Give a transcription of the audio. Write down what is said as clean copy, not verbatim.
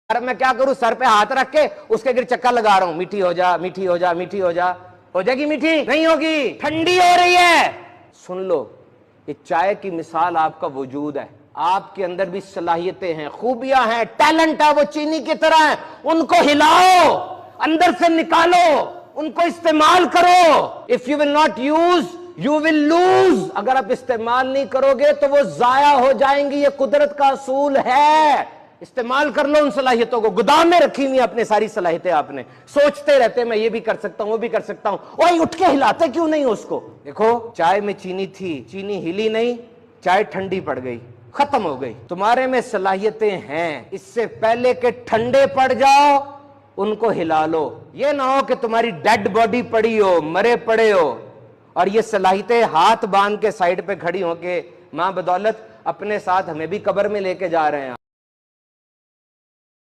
اب میں کیا کروں؟ سر پہ ہاتھ رکھ کے اس کے گر چکر لگا رہا ہوں، میٹھی ہو جا، میٹھی ہو جا، میٹھی ہو جا۔ ہو جائے گی میٹھی؟ نہیں ہوگی، ٹھنڈی ہو رہی ہے۔ سن لو، یہ چائے کی مثال آپ کا وجود ہے، آپ کے اندر بھی صلاحیتیں ہیں، خوبیاں ہیں، ٹیلنٹ ہے، وہ چینی کی طرح ہیں، ان کو ہلاؤ، اندر سے نکالو، ان کو استعمال کرو۔ if you will not use you will lose، اگر آپ استعمال نہیں کرو گے تو وہ ضائع ہو جائیں گی، یہ قدرت کا اصول ہے۔ استعمال کر لو ان صلاحیتوں کو، گودام میں رکھی ہوئی اپنے ساری صلاحیتیں، آپ نے سوچتے رہتے میں یہ بھی کر سکتا ہوں، وہ بھی کر سکتا ہوں، اوہ اٹھ کے ہلاتے کیوں نہیں اس کو؟ دیکھو، چائے میں چینی تھی، چینی ہلی نہیں، چائے ٹھنڈی پڑ گئی، ختم ہو گئی۔ تمہارے میں صلاحیتیں ہیں، اس سے پہلے کہ ٹھنڈے پڑ جاؤ ان کو ہلا لو۔ یہ نہ ہو کہ تمہاری ڈیڈ باڈی پڑی ہو، مرے پڑے ہو، اور یہ صلاحیتیں ہاتھ باندھ کے سائیڈ پہ کھڑی ہو کے ماں بدولت اپنے ساتھ ہمیں بھی قبر میں لے کے جا رہے ہیں۔